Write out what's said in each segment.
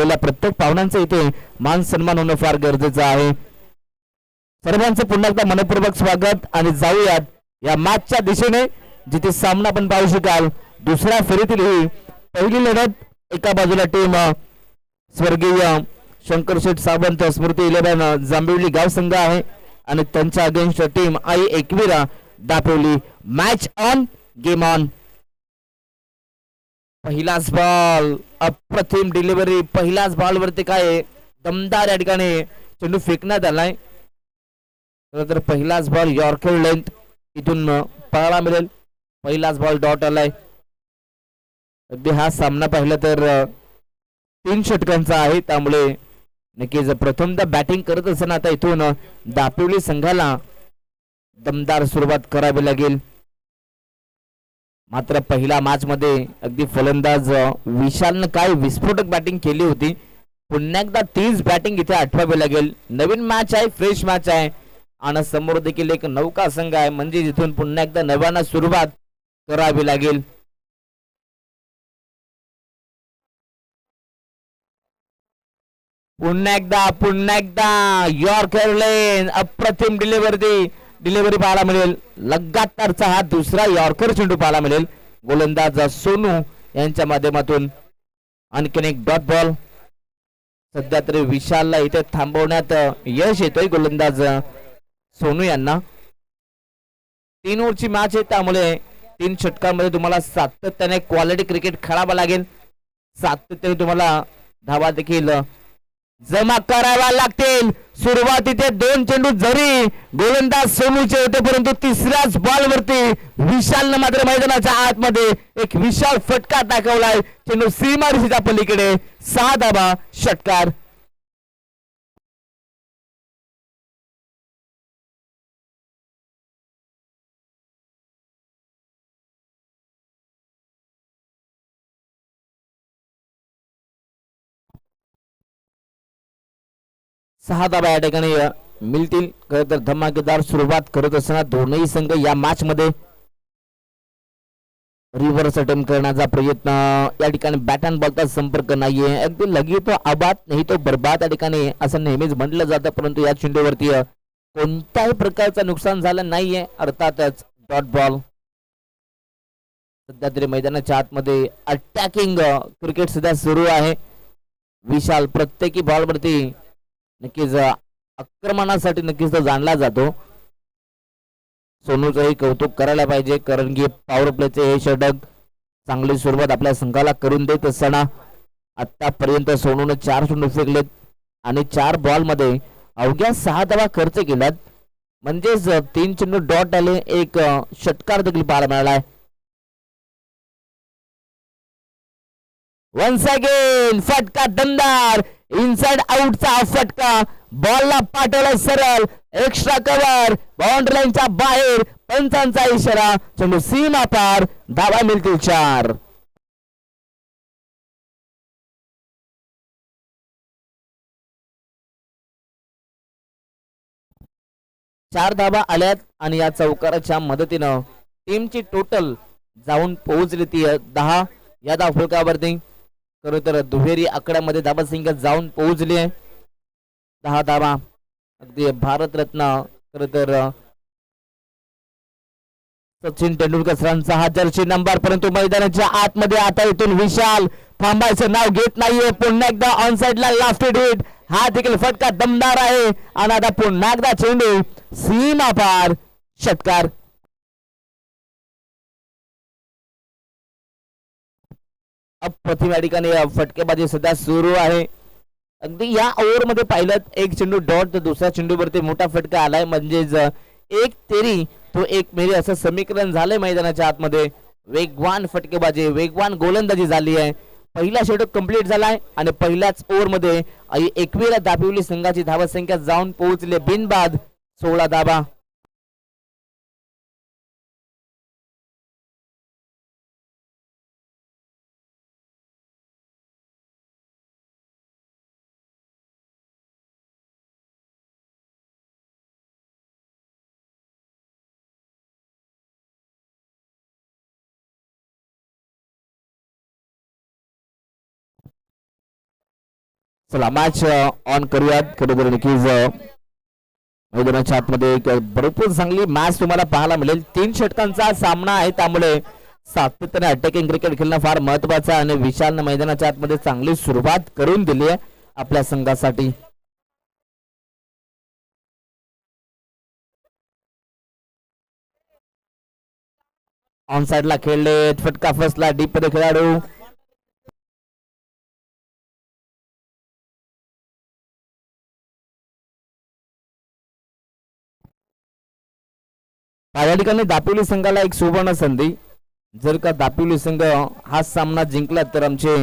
आलेल्या प्रत्येक पाहुण्यांचं इथे मान सन्मान होणं फार गरजेचं आहे. सर्वांचं पुन्हा एकदा मनपूर्वक स्वागत आणि जाऊयात या मॅचच्या दिशेने, जिथे सामना आपण पाहू शकाल. दुसऱ्या फेरीतील ही पहिली लढत. एका बाजूला टीम स्वर्गीय शंकरशेठ सावंत स्मृती 11 जांभिवली गाव संघ आहे आणि त्यांच्या against team I Ekvira Dapoli. Match on, game on. पहिलाच बॉल, अप्रतिम डिलिव्हरी. पहिल्याच बॉल वरती काय दमदार या ठिकाणी चेंडू फेकण्यात आलाय. तर पहिलाच बॉल यॉर्कर लेंथ इथून पळायला मिळेल. पहिलाच बॉल डॉट आलाय. अगदी हा सामना पाहिला तर 3 षटकांचा आहे, त्यामुळे नक्कीच प्रथमदा बॅटिंग करत असताना आता इथून दापोली संघाला दमदार सुरुवात करावी लागेल. मात्र पहिल्या मॅच मध्ये अगदी फलंदाज विशालनं काय विस्फोटक बॅटिंग केली होती. पुन्हा एकदा तीच बॅटिंग इथे आठवावी लागेल. नवीन मॅच आहे, फ्रेश मॅच आहे आणि समोर देखील एक नौका संघ आहे, म्हणजे जिथून पुन्हा एकदा नव्यानं सुरुवात करावी लागेल. पुन्हा एकदा यॉर्कर लेन, अप्रतिम डिलिव्हरी पाहायला मिळेल. लगातारचा हा दुसरा यॉर्कर चेंडू पाहायला मिळेल गोलंदाज सोनू यांच्या माध्यमातून. आणखीन एक डॉट बॉल. सध्या तरी विशालला इथे थांबवण्यात यश येतोय गोलंदाज सोनू यांना. 3 ओव्हरची मॅच आहे, त्यामुळे 3 षटकांमध्ये तुम्हाला सातत्याने क्वालिटी क्रिकेट खेळावं लागेल. सातत्याने तुम्हाला धावा देखील जमा कराव्या लागतील. सुरुवात इथे 2 चेंडू जरी गोलंदाज सोनूचे होते, परंतु तिसऱ्याच बॉल वरती विशालनं मात्र मैदानाच्या आतमध्ये एक विशाल फटका दाखवलाय. चेंडू सीमारेषेच्या पलीकडे. 6 धावा, षटकार. सहा धावा या ठिकाणी मिळतील. खरं तर धमाकेदार सुरुवात करत असताना दोनही संघ या मॅच मध्ये रिव्हर्स अटेम्प्ट करण्याचा प्रयत्न. या ठिकाणी बॅट अँड बॉलचा संपर्क नाहीये. अगदी लगी तो आबाद नाही तो बरबाद या ठिकाणी असं नेहमीच म्हटलं जातं, परंतु या चेंडूवरती कोणत्याही प्रकारचं नुकसान झालं नाहीये. अर्थातच डॉट बॉल. सध्या तरी मैदानाच्या आतमध्ये अटॅकिंग क्रिकेट सध्या सुरू आहे. विशाल प्रत्येकी बॉलवरती नक्कीच आक्रमणासाठी नक्कीच तो जाणला जातो. सोनूचंही कौतुक करायला पाहिजे, कारण की पॉवर प्लेचे हे षटक चांगली सुरुवात आपल्या संघाला करून देत असताना आतापर्यंत सोनूने 4 चेंडू फेकलेत आणि 4 बॉल मध्ये अवघ्या 6 धावा खर्च केल्यात. म्हणजेच 3 चेंडू डॉट आले, एक षटकार देखील पाहायला मिळालाय. वन्स अगेन फटका दमदार. इनसाइड आउटचा फटका. बॉलला पाठवला सरळ. Extra cover. बाउंड्री लाईनच्या बाहेर. पंचांचा इशारा. चेंडू सीमा पार. धावा मिळतील 4. चार धावा आल्यात आणि या चौकाराच्या मदतीनं टीमची टोटल जाऊन पोहोचली ती 10 या धाव फलकावरती. खरं तर दुहेरी आकड्यामध्ये धावा संख्या जाऊन पोहोचली आहे 10 धावा. अगदी भारतरत्न खरं तर सचिन तेंडुलकर सरांचा हा जर्सी नंबर, परंतु मैदानाच्या आतमध्ये आता इथून विशाल थांबायचं नाव घेत नाहीये. पुन्हा एकदा ऑन साइडला लास्टेड हिट. हा देखील फटका दमदार आहे आणि आता पुन्हा एकदा चेंडू सीमा पार. षटकार. अप्रतिम या ठिकाणी फटकेबाजी सध्या सुरू आहे. अगदी या ओव्हर मध्ये पाहिलं एक चेंडू डॉट तर दुसऱ्या चेंडूवरती मोठा फटका आलाय. म्हणजेच एक तेरी तो एक मेरी असं समीकरण झालंय मैदानाच्या आतमध्ये. वेगवान फटकेबाजी, वेगवान गोलंदाजी झाली आहे. पहिला षटक कंप्लीट झालाय आणि पहिल्याच ओव्हर मध्ये एकविरा दापोली संघाची धावा संख्या जाऊन पोहोचली बिनबाद 16 धावा. चला मॅच ऑन करूयात. खरं तर नक्कीच मैदानाच्या आतमध्ये एक भरपूर चांगली मॅच तुम्हाला पाहायला मिळेल. 3 षटकांचा सामना आहे, त्यामुळे सातत्याने अटॅकिंग क्रिकेट खेळणं फार महत्वाचं आहे आणि विशालनं मैदानाच्या आतमध्ये चांगली सुरुवात करून दिली आहे आपल्या संघासाठी. ऑन साइडला खेळले, फटका फसला डीप मध्ये खेळाडू. या ठिकाणी दापोली संघाला एक सुवर्ण संधी. जर का दापोली संघ हा सामना जिंकला तर आमचे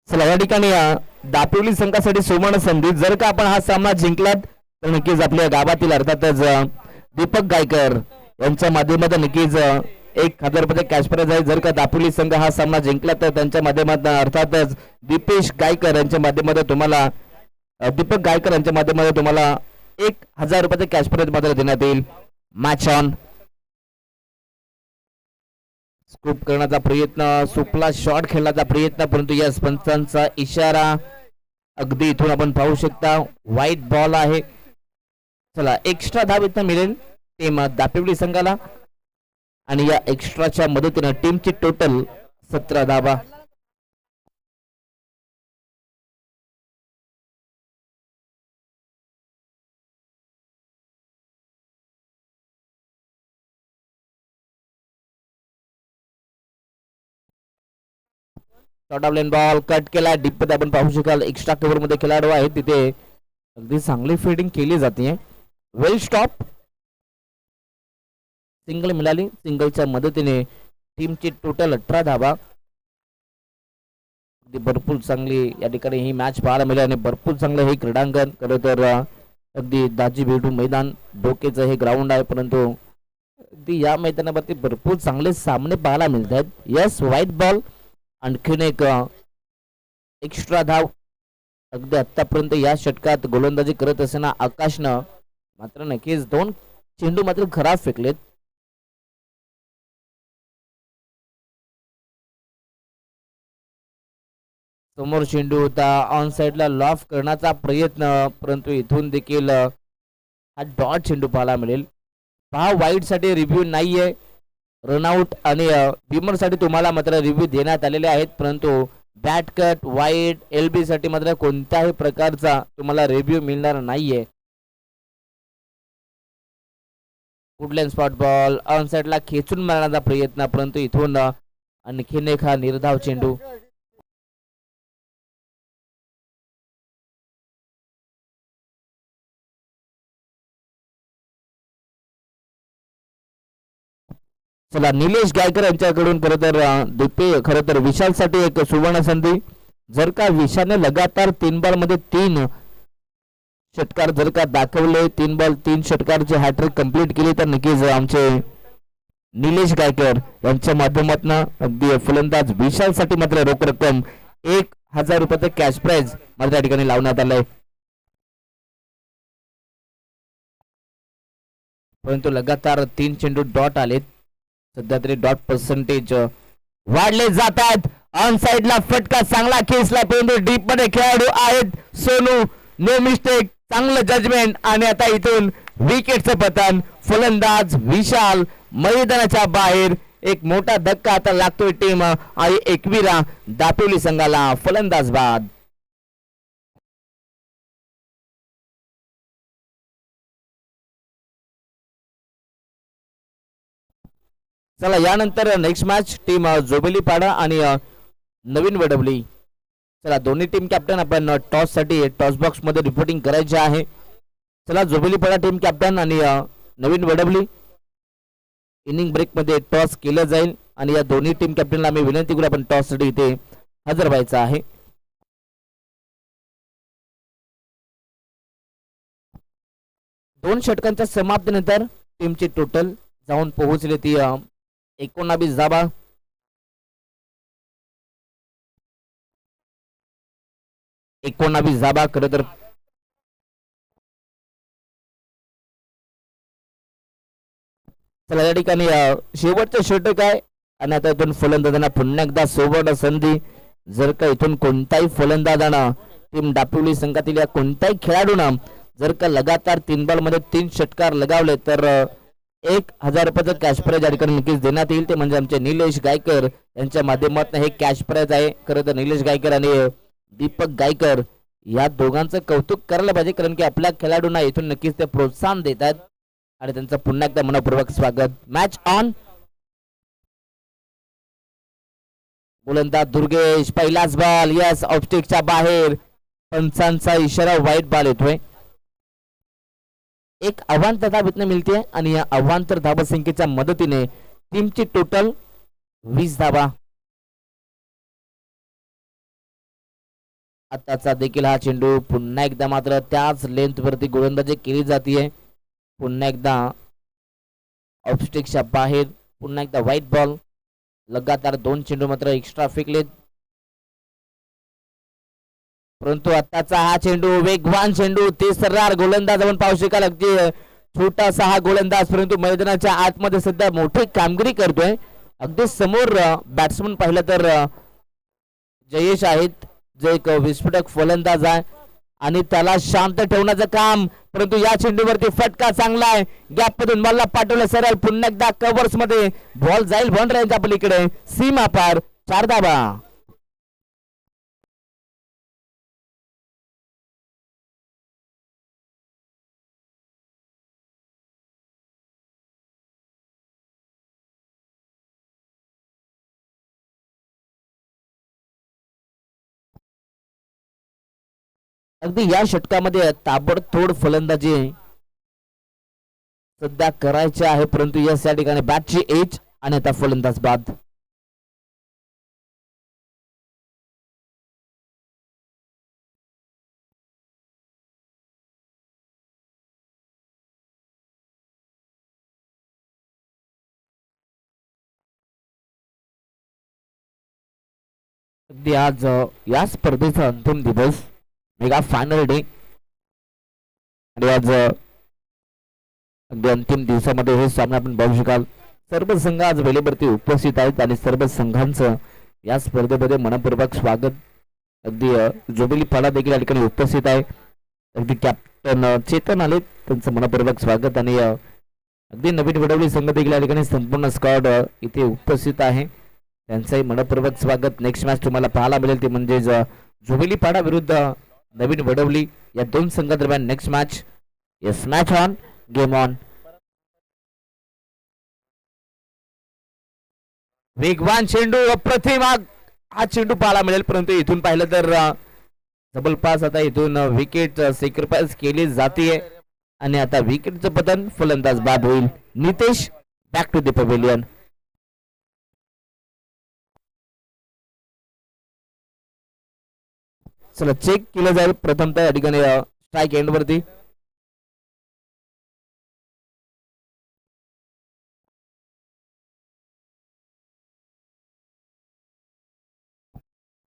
चला या ठिकाणी दापोली संघासाठी सुवर्ण संधी. जर का आपण हा सामना जिंकलात तर नक्कीच आपल्या गावातील अर्थातच दीपक गायकर यांच्या माध्यमातून नक्कीच 1000 रुपये कॅश प्राइज आहे. जर का दापोली संघ हा सामना जिंकला तर त्यांच्या माध्यमातून अर्थातच दीपेश गायकर यांच्या माध्यमातून तुम्हाला दीपक गायकर यांच्या माध्यमातून तुम्हाला 1000 रुपये कॅश प्राइज मात्र देण्यात येईल. Match on. स्कूप करण्याचा प्रयत्न, सुपला शॉट खेळण्याचा प्रयत्न, परंतु या पंचांचा इशारा अगदी इथून आपण पाहू शकता व्हाईट बॉल आहे. चला एक्स्ट्रा धाव इथं मिळेल टीम दापोली संघाला आणि या एक्स्ट्राच्या मदतीने टीमची टोटल 17 धावा. Short of lane ball cut केला डीप मध्ये आपण पाहू शकाल. एक्स्ट्रा कव्हर मध्ये खेळाडू आहे, तिथे अगदी चांगली फिल्डिंग केली जाते. वेल स्टॉप. सिंगल मिळाली. सिंगलच्या मदतीने टीमची टोटल 18 धावा. अगदी भरपूर चांगली या ठिकाणी ही मॅच पाहायला मिळाली आणि भरपूर चांगलं हे क्रीडांगण. खरं तर अगदी दाजी बेडू मैदान डोकेचं हे ग्राउंड आहे, परंतु अगदी या मैदानावरती भरपूर चांगले सामने पाहायला मिळतात. Yes white ball. आणखीन एक एक्स्ट्रा धाव. अगदी आतापर्यंत या षटकात गोलंदाजी करत असताना आकाशनं मात्र नक्कीच 2 चेंडू मात्र खराब फेकलेत. समोर चेंडू होता, ऑन साइडला लॉफ करण्याचा प्रयत्न, परंतु इथून देखील हा डॉट चेंडू पाहायला मिळेल. पहा वाईट साठी रिव्ह्यू नाहीये. रनआउट आणि बिमर साठी तुम्हाला मात्र रिव्ह्यू देण्यात आलेले आहेत, परंतु बॅट कट वाईट LB साठी मात्र कोणत्याही प्रकारचा तुम्हाला रिव्ह्यू मिळणार नाहीये. वुडलँड स्पॉट बॉल ऑन साइडला खेचून मारण्याचा प्रयत्न, परंतु इथून आणखीन एक हा निर्धाव चेंडू. चला निलेश गायकर यांच्याकडून खरं तर विशाल साठी एक सुवर्ण संधी. जर का विशालने लगातार 3 बॉल मध्ये 3 षटकार जर का दाखवले, 3 बॉल 3 षटकारची हॅट्रिक कंप्लीट केली तर नक्कीच आमचे निलेश गायकर यांच्या माध्यमातून अगदी फलंदाज विशाल साठी मात्र रोख रक्कम 1000 रुपये कॅश प्राइज मात्र या ठिकाणी लावण्यात आलंय. परंतु लगातार 3 चेंडू डॉट आलेत. सध्या तरी डॉट पर्सेंटेज वाढले जातात. ऑन साइडला फटका चांगला खेचला, परंतु डीप मध्ये खेळाडू आहेत सोनू. नो मिस्टेक, चांगलं जजमेंट आणि आता इथून विकेटचं पतन. फलंदाज विशाल मैदानाच्या बाहेर. एक मोठा धक्का आता लागतोय टीम आणि 21 दापोली संघाला फलंदाज बाद. चला यानंतर नेक्स्ट मॅच टीम जोबेलीपाडा आणि नवीन वडवली. चला दोन्ही टीम कॅप्टन आपण टॉस साठी टॉस बॉक्स मध्ये रिपोर्टिंग करायचे आहे. चला जोबेलीपाडा टीम कॅप्टन आणि नवीन वडवली इनिंग ब्रेक मध्ये टॉस केलं जाईल आणि या दोन्ही टीम कॅप्टनला आम्ही विनंती करू आपण टॉस साठी इथे हजर व्हायचं आहे. 2 षटकांच्या समाप्तीनंतर टीमची टोटल जाऊन पोहोचली ती 19 धावा. 19 धाबा. खरं तर चला या ठिकाणी शेवटचं षटक आहे आणि आता इथून फलंदाजांना पुन्हा एकदा सुवर्ण संधी. जर का इथून कोणताही फलंदाजानं टीम डापिवली संघातील या कोणत्याही खेळाडूनं जर का लगातार 3 बॉल मध्ये 3 षटकार लगावले तर 1000 रुपयाचं कॅश प्राइज या ठिकाणी नक्कीच देण्यात येईल. ते म्हणजे आमचे निलेश गायकर यांच्या माध्यमातून हे कॅश प्राइज आहे. खरं तर निलेश गायकर आणि दीपक गायकर या दोघांचं कौतुक करायला पाहिजे, कारण की आपल्या खेळाडूंना इथून नक्कीच ते प्रोत्साहन देतात आणि त्यांचं पुन्हा एकदा मनपूर्वक स्वागत. Match on. गोलंदाज दुर्गेश पहिलाच बॉल यस ऑफस्टिकच्या बाहेर. पंचांचा इशारा वाईट बॉल येतोय. एक अवांतर धाव इथनं मिळते आणि या अवांतर धावसंख्येच्या मदतीने टीमची टोटल 20 धावा. आताचा देखील हा चेंडू पुन्हा एकदा मात्र त्याच लेंथ वरती गोलंदाजी केली जाते. पुन्हा एकदा ऑफस्टिकच्या बाहेर. पुन्हा एकदा व्हाईट बॉल. लगातार 2 चेंडू मात्र एक्स्ट्रा फेकलेत, परंतु आताचा हा चेंडू वेगवान चेंडू. तिसरा गोलंदाज आपण पाहू शकाल. अगदी छोटासा हा गोलंदाज परंतु मैदानाच्या आतमध्ये सध्या मोठी कामगिरी करतोय. अगदी समोर बॅट्समन पाहिलं तर जयेश आहेत, जो एक विस्फोटक फलंदाज आहे आणि त्याला शांत ठेवण्याचं काम. परंतु या चेंडूवरती फटका चांगला आहे. गॅप मधून बॉलला पाठवलं सरळ. पुन्हा एकदा कव्हर्स मध्ये बॉल जाईल बाउंड्रीच्या पलीकडे. सीमा पार. 4 धावा. अगदी या षटकामध्ये ताबडतोड फलंदाजी सध्या करायचे आहे, परंतु या ठिकाणी बॅटची एज आणि आता फलंदाज बाद. अगदी आज या स्पर्धेचा अंतिम दिवस, मेगा फायनल डे, आणि आज अगदी अंतिम दिवसामध्ये हे सामने आपण बघू शकाल. सर्व संघ आज वेळेवरती उपस्थित आहेत आणि सर्व संघांचं या स्पर्धेमध्ये मनपूर्वक स्वागत. अगदी जुबिली पाडा देखील या ठिकाणी उपस्थित आहे. अगदी कॅप्टन चेतन आले, त्यांचं मनपूर्वक स्वागत. आणि अगदी नवीन वडवली संघ देखील या ठिकाणी संपूर्ण स्क्वॉड इथे उपस्थित आहे, त्यांचंही मनपूर्वक स्वागत. नेक्स्ट मॅच तुम्हाला पाहायला मिळेल ते म्हणजे जुबिली पाडा विरुद्ध नवीन वडवली या 2 संघादरम्यान next match. Yes, match on, game on. वेगवान चेंडू, अप्रतिम हा चेंडू पाहायला मिळेल, परंतु इथून पाहिलं तर जबरपास आता इथून विकेट सॅक्रिफाइस केली जाते आणि आता विकेटचं पतन. फलंदाज बाद होईल. Nitesh back to the pavilion. चला चेक केलं जाईल प्रथमतः या ठिकाणी स्ट्राईक एंड वरती.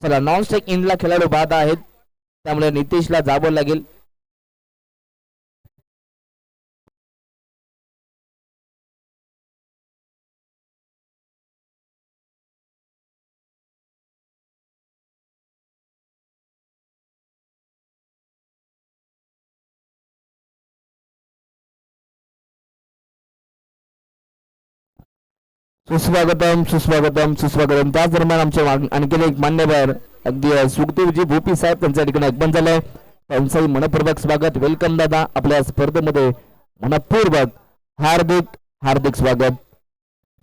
चला नॉन स्ट्राईक एंडला खेळाडू बाद आहेत, त्यामुळे नितेशला जावं लागेल. सुस्वागतम सुस्वागतम सुस्वागतम. त्याच दरम्यान आमचे आणखी एक मान्यवर अगदी सुखदेवजी भोपी साहेब त्यांच्या ठिकाणी आगमन झालंय, त्यांचंही मनपूर्वक स्वागत. वेलकम दादा, आपल्या स्पर्धेमध्ये मनपूर्वक हार्दिक हार्दिक स्वागत.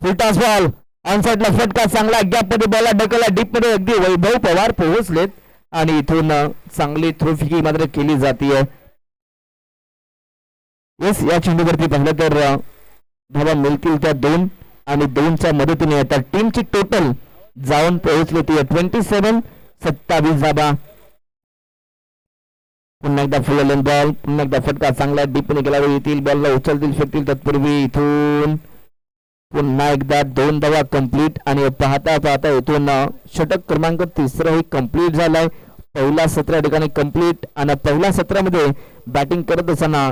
फुलटॉस बॉल ऑनसाइडला फटका चांगला. गॅप मध्ये बॉल ढकलला डीप मध्ये. अगदी वैभव पवार पोहोचलेत आणि इथून चांगली थ्रोफिकी मात्र केली जाते. येस, या चेंडूवरती पाहिलं तर धावा मिळतील त्या 2 आणि 2च्या मदतीने आता टीमची टोटल जाऊन पोहोचली ती 27 धावा. पुन्हा एकदा फुल बॉल, पुन्हा एकदा फटका चांगला डीपने गेला येतील. बॉलला उचलतील फेकतील तत्पूर्वी इथून पुन्हा एकदा 2 धावा कंप्लीट आणि पाहता पाहता इथून षटक क्रमांक 3 ही कंप्लीट झालाय. पहिला सत्र या ठिकाणी कंप्लीट आणि पहिल्या सत्रामध्ये बॅटिंग करत असताना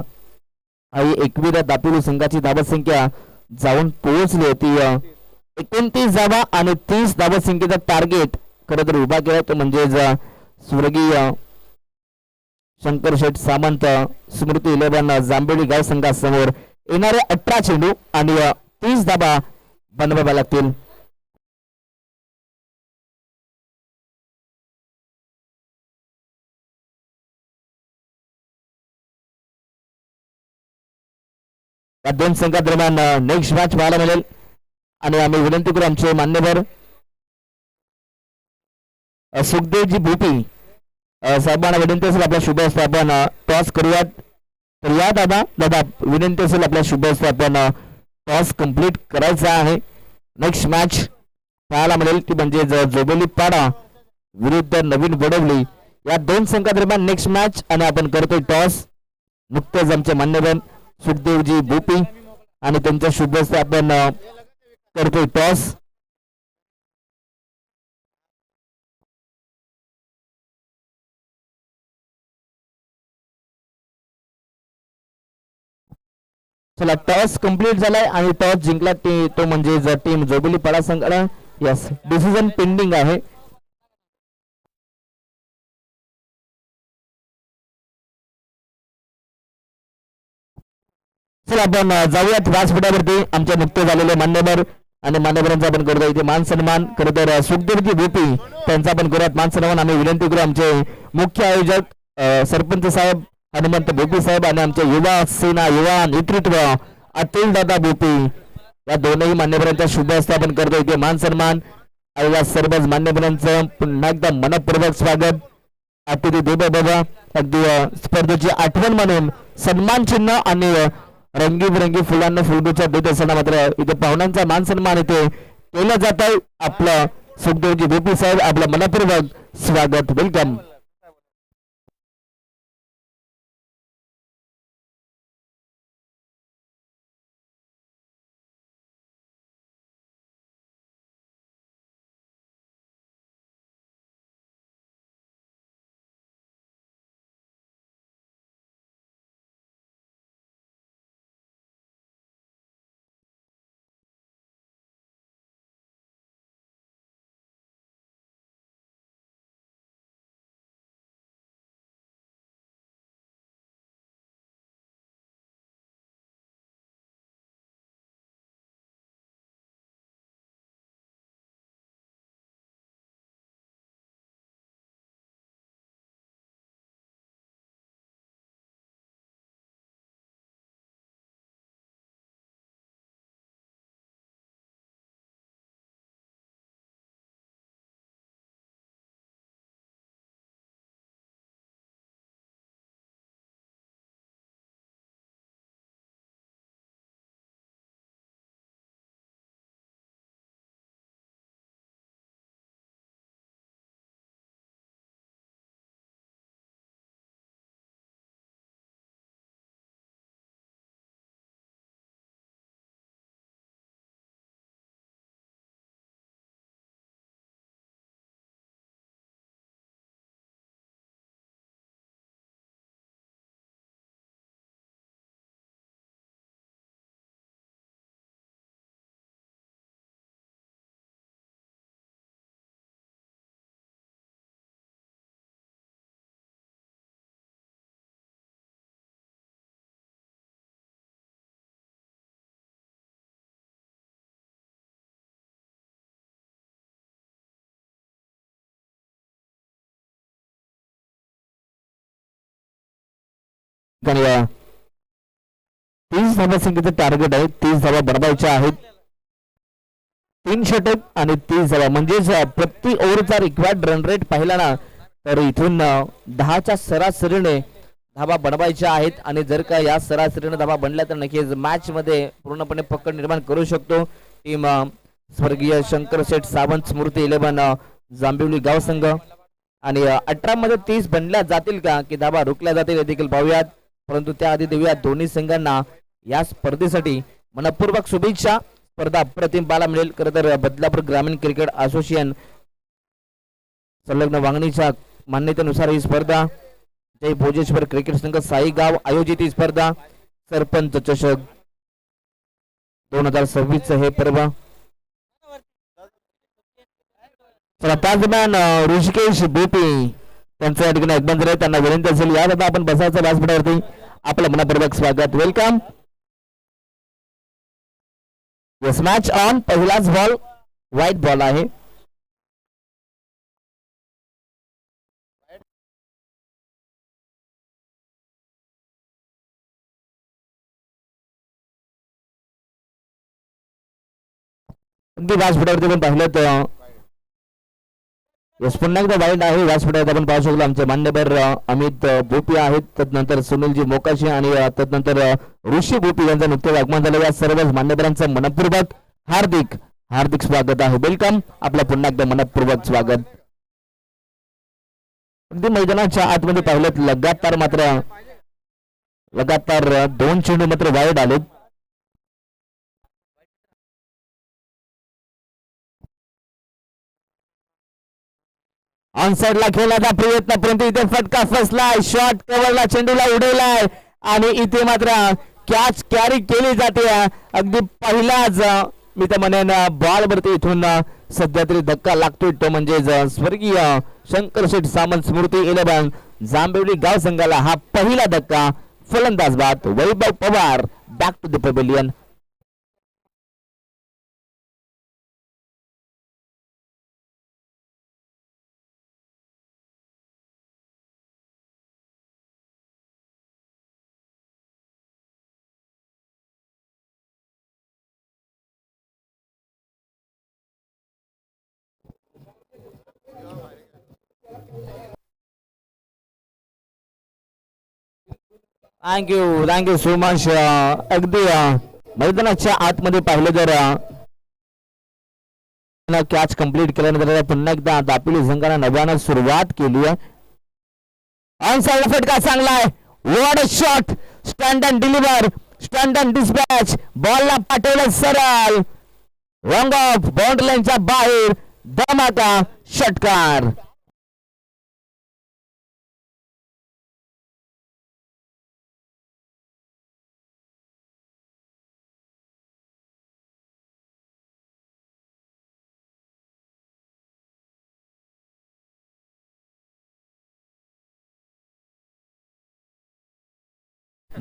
21 दापोली संघाची धावत संख्या जाऊन पोहोचली होती 29 धावा आणि 30 धावत संख्येचा टार्गेट खरं तर उभा केला तो म्हणजेच स्वर्गीय शंकर शेठ सामंत स्मृती 11 जांभेळी गाव संघासमोर येणारे 18 चेंडू आणि 30 धावा बनवाव्या लागतील. या दोन संघादरम्यान नेक्स्ट मॅच पाहायला मिळेल आणि आम्ही विनंती करू आमचे मान्यवर सुखदेवजी भोपी साहेबांना विनंती असेल आपल्या शुभ हस्ते आपण टॉस करूयात. तर या दादा विनंती असेल आपल्या शुभ हस्ते आपण टॉस कंप्लीट करायचा आहे. नेक्स्ट मॅच पाहायला मिळेल ती म्हणजे जोबेली पाडा विरुद्ध नवीन वडवली या दोन संघादरम्यान नेक्स्ट मॅच आणि आपण करतोय टॉस. नुकतेच आमचे मान्यवर सुखदेवजी भोपी आणि त्यांच्या शुभ हस्ते आपण करतोय टॉस. चला टॉस कंप्लीट झालाय आणि टॉस जिंकला तो म्हणजे टीम जोबेली पाडा संघाला. यस डिसिजन पेंडिंग आहे. चला आपण जाऊयात व्यासपीठावरती आमच्या नुकते झालेले मान्यवर आणि मान्यवरांचा आपण करूया इथे मान सन्मान. खरं तर सुखदेवजी भोपी त्यांचा आपण करूयात मान सन्मान. आम्ही विनंती करू आमचे मुख्य आयोजक सरपंच साहेब हनुमंत भोपी साहेब आणि आमचे युवा सेना युवा नेतृत्व अतुल दादा भोपी या दोनही मान्यवरांच्या शुभ हस्ते आपण करतो इथे मान सन्मान. या सर्वच मान्यवरांचं पुन्हा एकदा मनपूर्वक स्वागत. अतिथी देव बाबा अगदी स्पर्धेची आठवण म्हणून सन्मान चिन्ह आणि रंगीबिरंगी फुलांना फुलगुच्छा देत असताना मात्र इथे पाहुण्यांचा मान सन्मान इथे केला जात आहे. आपलं सुखदेवजी भोपी साहेब आपलं मनपूर्वक स्वागत वेलकम. आणि 30 धावा संख्येचं टार्गेट आहे. 30 धावा बनवायच्या आहेत. 3 षटक आणि 30 धावा म्हणजेच प्रति ओव्हरचा रिक्वायर्ड रन रेट पाहिला ना तर इथून 10च्या सरासरीने धावा बनवायच्या आहेत आणि जर का या सरासरीने धावा बनल्या तर नक्कीच मॅच मध्ये पूर्णपणे पकड निर्माण करू शकतो टीम स्वर्गीय शंकर शेठ सावंत स्मृती 11 जांभिवली गाव संघ. आणि 18 मध्ये 30 बनल्या जातील का की धावा रोखल्या जातील हे देखील पाहूयात. परंतु त्याआधी देऊया दोन्ही संघांना या स्पर्धेसाठी मनपूर्वक शुभेच्छा. स्पर्धा अप्रतिम पाहायला मिळेल. खरं तर बदलापूर ग्रामीण क्रिकेट असोसिएशन संलग्न वांगणीच्या मान्यतेनुसार ही स्पर्धा जय भोजेश्वर क्रिकेट संघ साईगाव आयोजित ही स्पर्धा सरपंच चषक 2026 हे पर्व. दरम्यान ऋषिकेश बोपे त्यांचं या ठिकाणी आगमन झालंय. त्यांना विनंती असेल या दादा आपण बसायचं व्यासपीठावरती. आपलं मनपूर्वक स्वागत. वेलकम. Yes match on. पहिलाच बॉल व्हाईट बॉल आहे. अगदी व्यासपीठावरती पण पाहिलं तर यस पुन्हा एकदा वाईट आहे. व्यासपीठावर आपण पाहू शकतो आमचे मान्यवर अमित बोपी आहेत, तदनंतर सुनीलजी मोकाशी आणि तदनंतर ऋषी बोपी यांचं नुकतेच आगमन झालं. या सर्व मान्यवरांचं मनपूर्वक हार्दिक हार्दिक स्वागत आहे. वेलकम. आपलं पुन्हा एकदा मनपूर्वक स्वागत. अगदी मैदानाच्या आतमध्ये पाहिलं लगातार 2 चेंडू मात्र वाईड आलेत. ऑन साइडला खेळण्याचा प्रयत्न, परंतु इथे फटका फसलाय. शॉट कव्हरला चेंडूला उडवलाय आणि इथे मात्र कॅच कॅरी केली जाते. अगदी पहिलाच मी तर म्हणेन बॉल वरती इथून सध्या तरी धक्का लागतोय तो म्हणजे स्वर्गीय शंकर शेठ सामंत स्मृती 11 जांभेवली गाव संघाला हा पहिला धक्का. फलंदाज बाद Vaibhav Pawar. Back to the pavilion. Thank you so much. अगदी मैदानाच्या आतमध्ये पाहिलं जर कॅच कंप्लीट केल्यानंतर पुन्हा एकदा दापोली संघाने नव्यानं सुरुवात केली आहे. ऑन साइड फटका चांगला आहे. What shot. Stand and deliver. Stand and dispatch. बॉलला पाठवलं सरळ रॉंग ऑफ बाउंड्री लाईनच्या बाहेर. धमाका षटकार.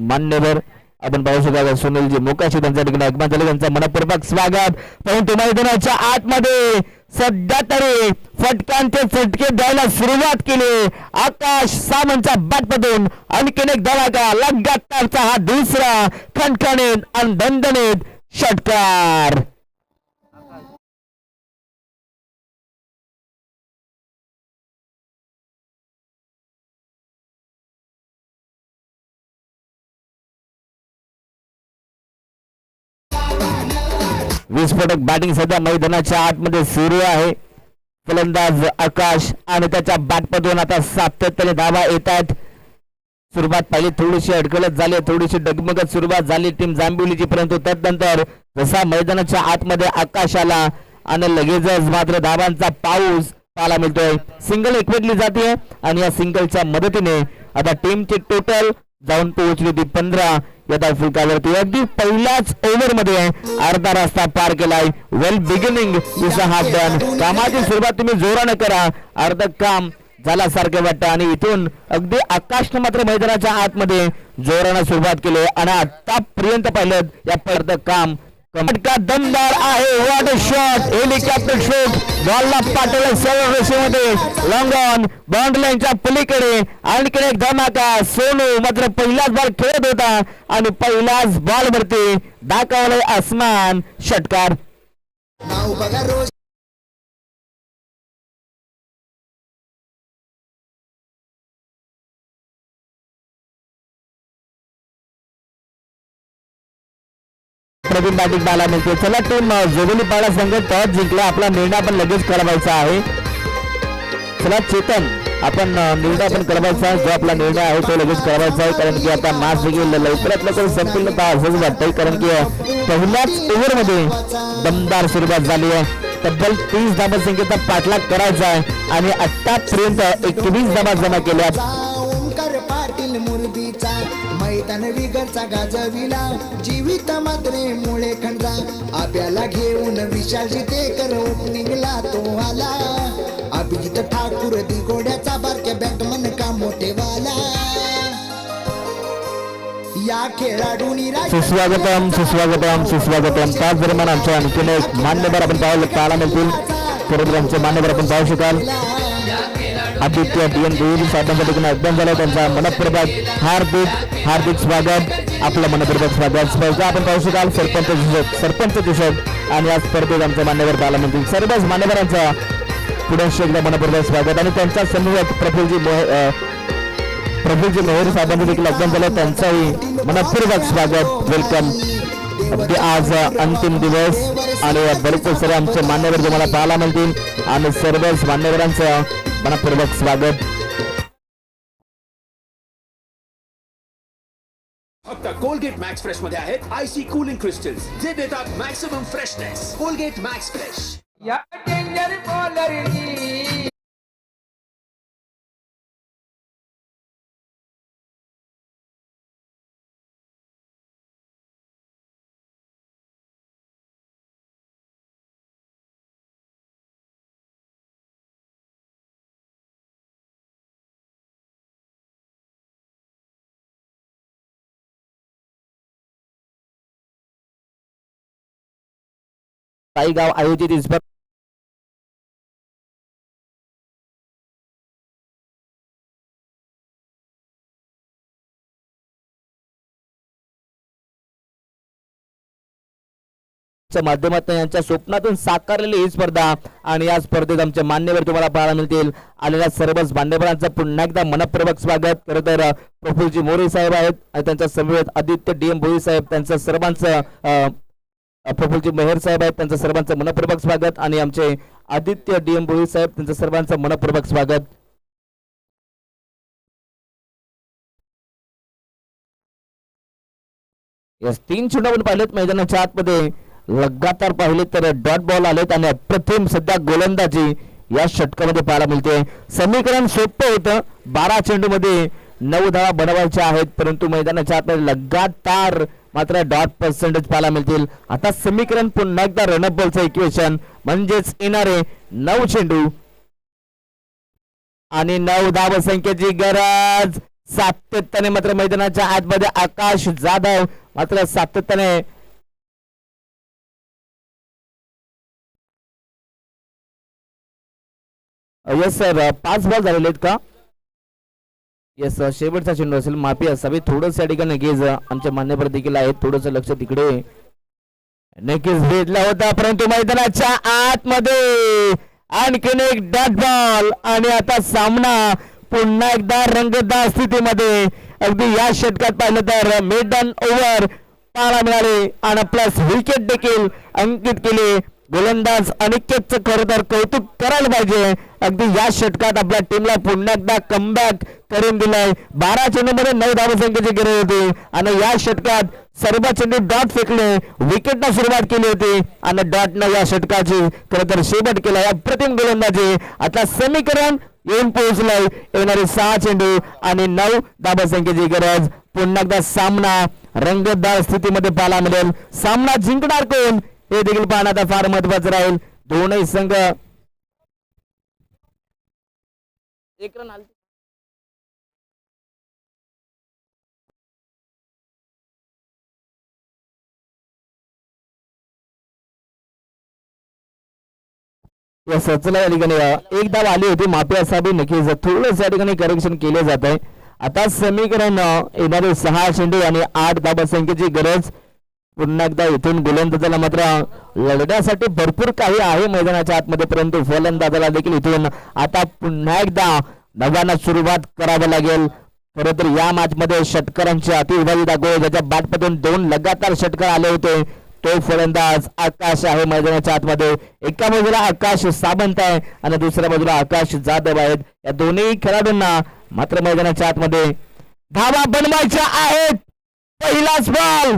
मान्यवर आपण पाहू शकता सुनीलजी मोकाशी त्यांच्या ठिकाणी आगमन झाले. त्यांचं मनपूर्वक स्वागत. परंतु मैदानाच्या आतमध्ये सध्या तरी फटक्यांचे चटके द्यायला सुरुवात केली. आकाश सामंतच्या बॅटमधून आणखीन एक धमाका. लगातारचा हा दुसरा खणखणीत आणि दणदणीत षटकार. विस्फोटक बॅटिंग सध्या मैदानाच्या आतमध्ये सुरू आहे. फलंदाज आकाश आणि त्याच्या बॅटमधून आता सातत्याने धावा येत आहेत. सुरुवात पहिली थोडीशी अडकलत झाली, थोडीशी डगमगत सुरुवात झाली टीम जांभेवलीची, परंतु त्यानंतर जसा मैदानाच्या आतमध्ये आकाश आला आणि लगेचच मात्र धावांचा पाऊस पाहायला मिळतोय. सिंगल एकवटली जाते आणि या सिंगलच्या मदतीने आता टीमची टोटल जाऊन पोहोचली होती 15 या फुलकावरती. अगदी पहिल्याच ओव्हर मध्ये अर्धा रस्ता पार केलाय. Well beginning is a half done. कामाची सुरुवात तुम्ही जोराने करा, अर्ध काम झाल्यासारखं वाटतं आणि इथून अगदी आकाशनं मात्र मैदानाच्या आतमध्ये जोराने सुरुवात केली आणि आतापर्यंत पाहिलं या अर्ध काम फटका दमदार आहे. What a shot. Helicopter shot. बॉलला पाठवलं सरळ रेषेमध्ये लॉंग ऑन बाउंड्री लाईनच्या पलीकडे. आणखीन एक धमाका. सोनू मात्र पहिलाच बॉल खेळत होता आणि पहिल्याच बॉल वरती दाखवलंय आसमान. षटकार. प्रवीण बॅटिंग पाहायला मिळते. चला टीम जोगोलीपाडा संघ टॉस जिंकला. आपला निर्णय आपण लगेच कळवायचा आहे. चला चेतन आपण निर्णय आपण कळवायचा आहे. जो आपला निर्णय आहे तो लगेच कळवायचा आहे, कारण की आता मॅच देखील लवकरात लवकर संपन्न असंच वाटतंय, कारण की पहिल्याच ओव्हर मध्ये दमदार सुरुवात झाली आहे. तब्बल 30 धावसंख्येचा पाठलाग करायचा आहे आणि आतापर्यंत 21 धावा जमा केल्या. ओंकार पाटील मुर्दीचा मैदान विगरचा गाजविला जीवित मात्रे मुळे खंडा आपल्याला घेऊन विशाल जितेकर ओपनिंगला तो आला. अभिजित ठाकूर दिगोड्याचा बारक्या बॅटमन का मोठेवाला या खेळाडूंनी सुस्वागतम सुस्वागतम सुस्वागतम. त्याच दरम्यान आमच्या आणखीन एक मान्यवर आपण पाहायला मिळतील. खरोखर आमचे मान्यवर आपण पाहू शकाल. आदित्य DN भोईर साहेबांच्या ठिकाणी अध्ययन झालं. त्यांचा मनपूर्वक हार्दिक स्वागत. आपलं मनपूर्वक स्वागत. स्पर्धा आपण पाहू शकाल सरपंच चषक आणि या स्पर्धेत आमचे मान्यवर पाहायला मिळतील. सर्वच मान्यवरांचा पुढे एकदा मनपूर्वक स्वागत आणि त्यांच्या समूहात प्रफुल्लजी मोहोर साहेबांचं देखील अध्ययन झालं. त्यांचाही मनपूर्वक स्वागत. वेलकम. अगदी आज अंतिम दिवस आणि भरपूर सारे आमचे मान्यवर तुम्हाला पाहायला मिळतील आणि सर्वच मान्यवरांचं मनपूर्वक स्वागत. फक्त कोलगेट मॅक्स फ्रेश मध्ये आहेत आयसी कूलिंग क्रिस्टल्स जे देतात maximum freshness. Colgate max fresh. या डेंजर बॉलरनी गाव आयोजित ही स्पर्धा माध्यमातून यांच्या स्वप्नातून साकारलेली ही स्पर्धा आणि या स्पर्धेत आमचे मान्यवर तुम्हाला पाहायला मिळतील. आलेल्या सर्वच मान्यवरांचं पुन्हा एकदा मनपूर्वक स्वागत. खरं तर प्रफुल्लजी मोरे साहेब आहेत आणि त्यांच्या समवेत आदित्य DM भोईर साहेब त्यांचं सर्वांचं प्रफुल्लजी मेहर साहेब आहेत त्यांचं सर्वांचं मनपूर्वक स्वागत आणि आमचे आदित्य DM भोईर साहेब त्यांचं सर्वांचं मनपूर्वक स्वागत. या 3 चेंडू आपण पाहिलेत मैदानाच्या आतमध्ये लगातार पाहिले तर डॉट बॉल आलेत आणि अप्रतिम सध्या गोलंदाजी या षटकामध्ये पाहायला मिळते. समीकरण सोपं होतं. 12 चेंडू मध्ये 9 धावा बनवायच्या आहेत परंतु मैदानाच्या आतमध्ये लगातार मात्र डॉट पर्सेंटेज पाहायला मिळतील. आता समीकरण पुन्हा एकदा रनअप बॉलचं इक्वेशन म्हणजेच येणारे 9 चेंडू आणि 9 धावसंख्येची गरज. सातत्याने मात्र मैदानाच्या आतमध्ये आकाश जाधव मात्र सातत्याने येस सर 5 बॉल झालेले आहेत का? येस शेवटचा चेंडू असेल. माफी असावी. थोडंसं या ठिकाणी नक्कीच आमच्या मान्यवर देखील आहेत. थोडंसं लक्ष तिकडे नक्कीच भेटला होता परंतु मैदानाच्या आतमध्ये आणखीन एक डॉट बॉल आणि आता सामना पुन्हा एकदा रंगतदार स्थितीमध्ये. अगदी या षटकात पाहिलं तर मेडन ओव्हर पाहायला मिळाले आणि प्लस विकेट देखील अंकित केले. गोलंदाज अनिकेतचं खरं तर कौतुक करायला पाहिजे. अगदी या षटकात आपल्या टीमला पुन्हा एकदा कमबॅक करून दिलाय. 12 चेंडूमध्ये 9 धावसंख्येची गरज होती आणि या षटकात सर्व चेंडू डॉट फेकले. विकेटनं सुरुवात केली होती आणि डॉटनं या षटकाची खरं तर शेवट केला. या प्रतिम गोलंदाजी आता समीकरण येऊन पोहोचलंय. येणारे 6 चेंडू आणि 9 धावसंख्येची गरज. पुन्हा एकदा सामना रंगतदार स्थितीमध्ये पाहायला मिळेल. सामना जिंकणार कोण हे देखील पाहणं आता फार महत्वाचं राहील. दोनही संघ एक रन आले. चला या ठिकाणी एक धाव आली होती. माफी असावी. नक्कीच थोडंसं या ठिकाणी करेक्शन केले जात आहे. आता समीकरण येणारे 6 चेंडू आणि 8 धावसंख्येची गरज. पुन्हा एकदा इथून गोलंदाजाला मात्र लढण्यासाठी भरपूर काही आहे मैदानाच्या आतमध्ये परंतु फलंदाजाला देखील इथून आता पुन्हा एकदा नव्यानं सुरुवात करावी लागेल. खरं तर या मॅच मध्ये षटकारांची अतिविभाजित दाखव ज्याच्या बॅटमधून 2 लगातार षटकार आले होते तो फलंदाज आकाश आहे मैदानाच्या आतमध्ये. एका बाजूला आकाश सावंत आहे आणि दुसऱ्या बाजूला आकाश जाधव आहेत. या दोन्ही खेळाडूंना मात्र मैदानाच्या आतमध्ये धावा बनवायच्या आहेत. पहिलाच बॉल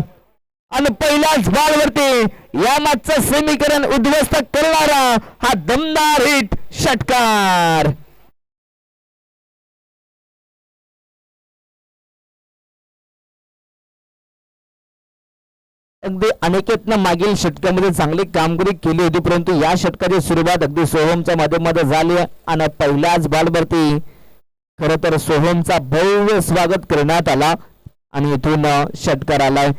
आणि पहिल्याच बॉलवरती या मॅचचं समीकरण उद्ध्वस्त करणारा हा दमदार हिट षटकार. अगदी अनिकेतनं मागील षटकामध्ये चांगली कामगिरी केली होती, परंतु या षटकाची सुरुवात अगदी सोहमच्या मध्ये झाली आणि पहिल्याच बॉलवरती खर तर सोहमचा भव्य स्वागत करण्यात आला आणि इथून षटकार आलाय.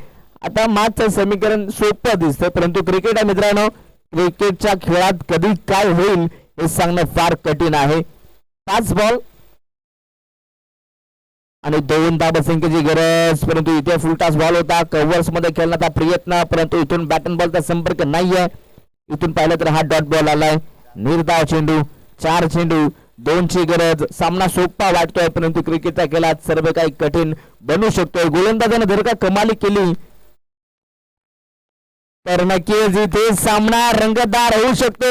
आता मॅचचं समीकरण सोपं दिसतंय, परंतु क्रिकेट आहे मित्रांनो, क्रिकेटच्या खेळात कधी काय होईल हे सांगणं फार कठीण आहे. 5 बॉल आणि 2 धाबसंख्येची गरज, परंतु इथे फुलटास बॉल होता. कव्हर्स मध्ये खेळण्याचा प्रयत्न, परंतु इथून बॅट अँड बॉलचा संपर्क नाहीये. इथून पाहिलं तर हा डॉट बॉल आलाय. निर्धाव चेंडू, 4 चेंडू, 2 ची गरज. सामना सोपा वाटतोय, परंतु क्रिकेटच्या खेळात सर्व काही कठीण बनू शकतोय. गोलंदाजाने जर का कमाली केली तर नक्कीच इथे सामना रंगतदार होऊ शकतो.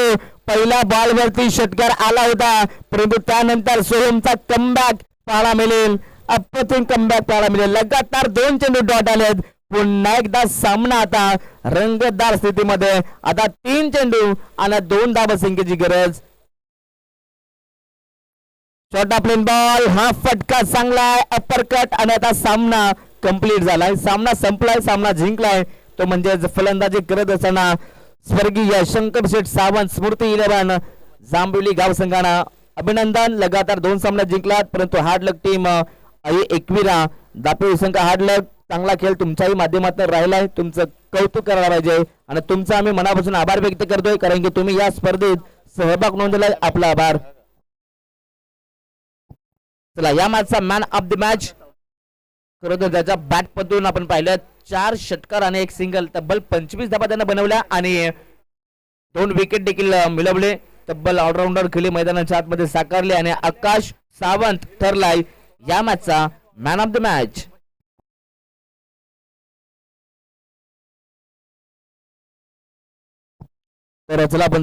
पहिल्या बॉलवरती षटकार आला होता, परंतु त्यानंतर सोहमचा कमबॅक पाहायला मिळेल. अप्रतिम कमबॅक पाहायला मिळेल. लगातार 2 चेंडू डॉट आलेत. पुन्हा एकदा सामना आता रंगतदार स्थितीमध्ये. आता 3 चेंडू आणि 2 धाबसंख्येची गरज. छोटा प्लेन बॉल, हा फटका चांगलाय, अपरकट आणि आता सामना कंप्लीट झालाय. सामना संपलाय, सामना जिंकलाय. तो म्हणजे फलंदाजी करत असताना स्वर्गीय शंकर शेठ सावंत स्मृती 11 जांभोली गाव संघाना अभिनंदन. लगातार 2 सामने जिंकलात, परंतु हार्ड लक टीम एकविरा दापोली संघ हार्ड लक. चांगला खेळ तुमच्याही माध्यमातून राहिलाय. तुमचं कौतुक करायला पाहिजे आणि तुमचा आम्ही मनापासून आभार व्यक्त करतोय, कारण की तुम्ही या स्पर्धेत सहभाग नोंदवलाय. आपला आभार. चला, या मॅचचा मॅन ऑफ द मॅच खरं तर त्याच्या बॅट पद्धतीने आपण पाहिलं 4 षटकार आणि 1 सिंगल, तब्बल 25 धाबा त्यानं बनवल्या आणि 2 विकेट देखील मिळवले. तब्बल ऑलराऊंडर खेळी मैदानाच्या आतमध्ये साकारले आणि आकाश सावंत ठरलाय या मॅचचा मॅन ऑफ द मॅच. तर चला आपण